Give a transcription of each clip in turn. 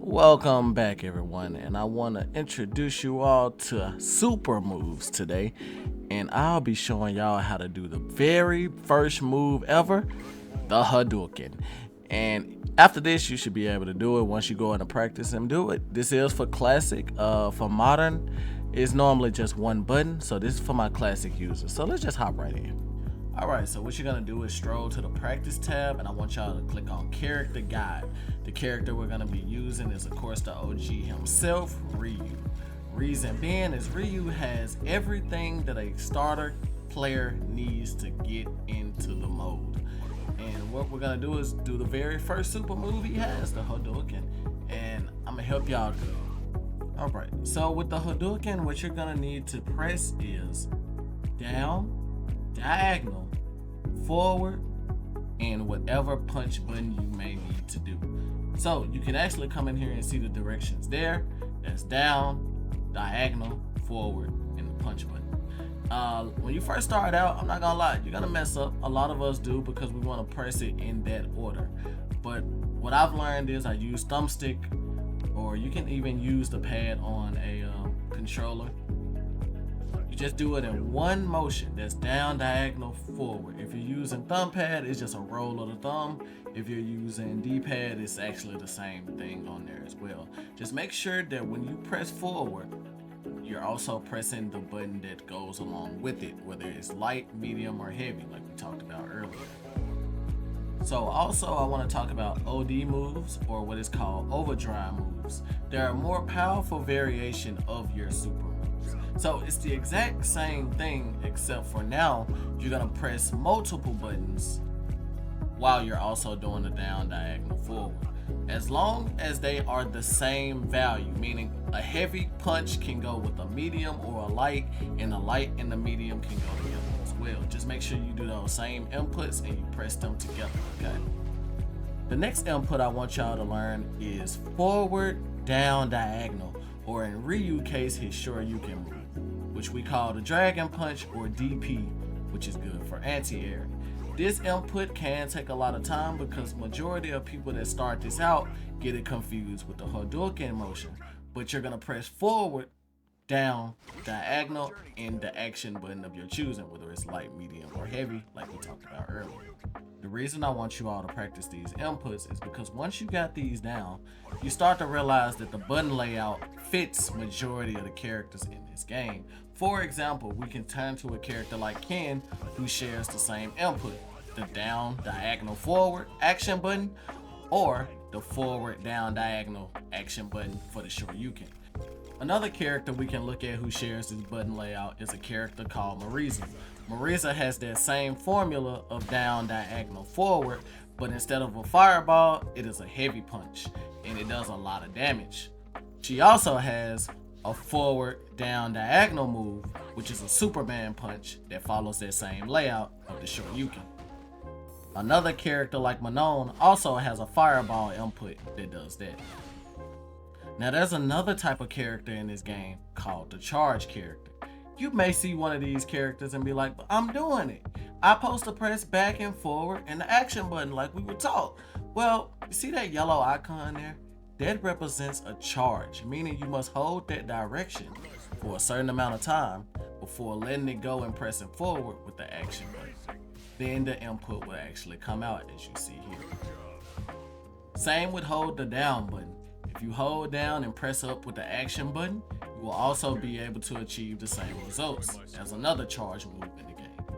Welcome back, everyone, and I want to introduce you all to super moves today. And I'll be showing y'all how to do the very first move ever, the Hadouken. And after this, you should be able to do it once you go into practice and do it. This is for classic. For modern, it's normally just one button, so this is for my classic users. So let's just hop right in. Alright, so what you're gonna do is stroll to the practice tab, and I want y'all to click on character guide. The character we're gonna be using is of course the OG himself, Ryu. Reason being is Ryu has everything that a starter player needs to get into the mode. And what we're gonna do is do the very first super move he has, the Hadouken. And I'm gonna help y'all do it. Alright, so with the Hadouken, what you're gonna need to press is down, diagonal, forward, and whatever punch button you may need to do. So you can actually come in here and see the directions there. That's down, diagonal, forward, and the punch button. When you first start out, I'm not gonna lie, you're gonna mess up. A lot of us do because we want to press it in that order. But what I've learned is I use thumbstick, or you can even use the pad on a controller. Just do it in one motion. That's down, diagonal, forward. If you're using thumb pad, it's just a roll of the thumb. If you're using D-pad, it's actually the same thing on there as well. Just make sure that when you press forward, you're also pressing the button that goes along with it, whether it's light, medium, or heavy, like we talked about earlier. So also I want to talk about OD moves, or what is called overdrive moves. They're a more powerful variation of your super moves. So it's the exact same thing, except for now you're gonna press multiple buttons while you're also doing the down, diagonal, forward. As long as they are the same value, meaning a heavy punch can go with a medium or a light, and the light and the medium can go together as well. Just make sure you do those same inputs and you press them together, okay? The next input I want y'all to learn is forward, down, diagonal, or in Ryu case, his Shoryuken move, which we call the Dragon Punch, or DP, which is good for anti-air. This input can take a lot of time because majority of people that start this out get it confused with the Hadouken motion. But you're gonna press forward, down, diagonal, and the action button of your choosing, whether it's light, medium, or heavy, like we talked about earlier. The reason I want you all to practice these inputs is because once you got these down, you start to realize that the button layout fits majority of the characters in this game. For example, we can turn to a character like Ken, who shares the same input, the down, diagonal, forward action button, or the forward, down, diagonal action button for the Shoryuken. Another character we can look at who shares this button layout is a character called Mariza. Mariza has that same formula of down, diagonal, forward, but instead of a fireball, it is a heavy punch, and it does a lot of damage. She also has a forward, down, diagonal move, which is a Superman punch that follows that same layout of the Shoryuken. Another character like Manon also has a fireball input that does that. Now there's another type of character in this game called the charge character. You may see one of these characters and be like, but I'm doing it. I'm supposed to press back and forward and the action button like we were taught. Well, you see that yellow icon there? That represents a charge, meaning you must hold that direction for a certain amount of time before letting it go and pressing forward with the action button. Then the input will actually come out as you see here. Same with hold the down button. If you hold down and press up with the action button, you will also be able to achieve the same results as another charge move in the game.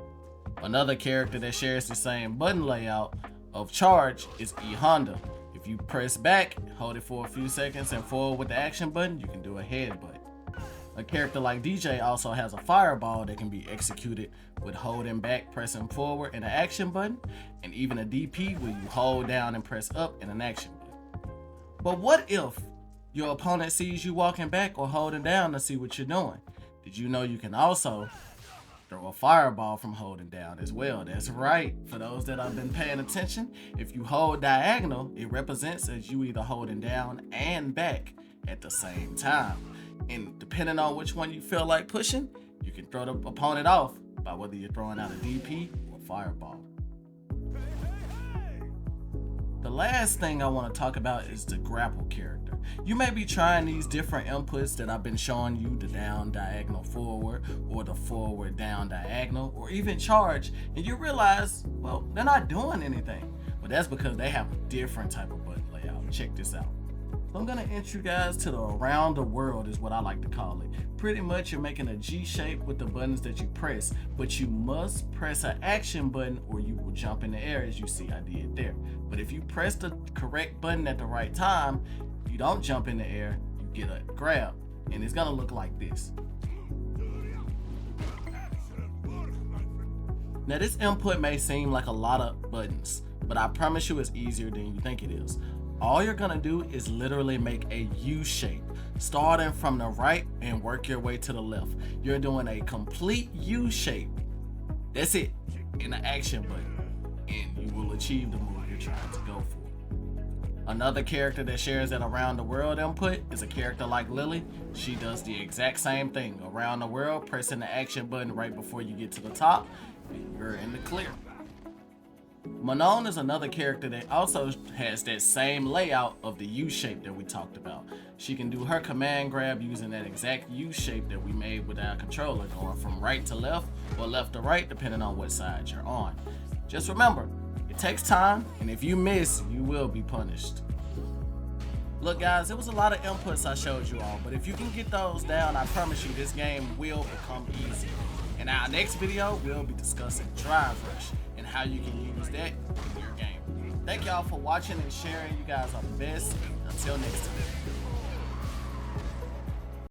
Another character that shares the same button layout of charge is E Honda. If you press back, hold it for a few seconds and forward with the action button, you can do a headbutt. A character like DJ also has a fireball that can be executed with holding back, pressing forward, and an action button, and even a DP where you hold down and press up in an action button. But what if your opponent sees you walking back or holding down to see what you're doing? Did you know you can also throw a fireball from holding down as well? That's right. For those that have been paying attention, if you hold diagonal, it represents as you either holding down and back at the same time. And depending on which one you feel like pushing, you can throw the opponent off by whether you're throwing out a DP or fireball. The last thing I want to talk about is the grapple character. You may be trying these different inputs that I've been showing you, the down diagonal forward, or the forward down diagonal, or even charge, and you realize, well, they're not doing anything. But that's because they have a different type of button layout. Check this out. So I'm gonna introduce you guys to the around the world is what I like to call it. Pretty much you're making a G shape with the buttons that you press, but you must press an action button or you will jump in the air, as you see I did there. But if you press the correct button at the right time, you don't jump in the air, you get a grab, and it's gonna look like this. Now this input may seem like a lot of buttons, but I promise you it's easier than you think it is. All you're gonna do is literally make a U shape, starting from the right and work your way to the left. You're doing a complete U shape. That's it, in the action button, and you will achieve the move you're trying to go for. Another character that shares that around the world input is a character like Lily. She does the exact same thing. Around the world, pressing the action button right before you get to the top, and you're in the clear. Manon is another character that also has that same layout of the U shape that we talked about. She can do her command grab using that exact U shape that we made with our controller, going from right to left or left to right depending on what side you're on. Just remember, it takes time, and if you miss, you will be punished. Look guys, it was a lot of inputs I showed you all, but if you can get those down, I promise you this game will become easy. In our next video, we'll be discussing Drive Rush and how you can use that in your game. Thank y'all for watching and sharing. You guys are the best. Until next time.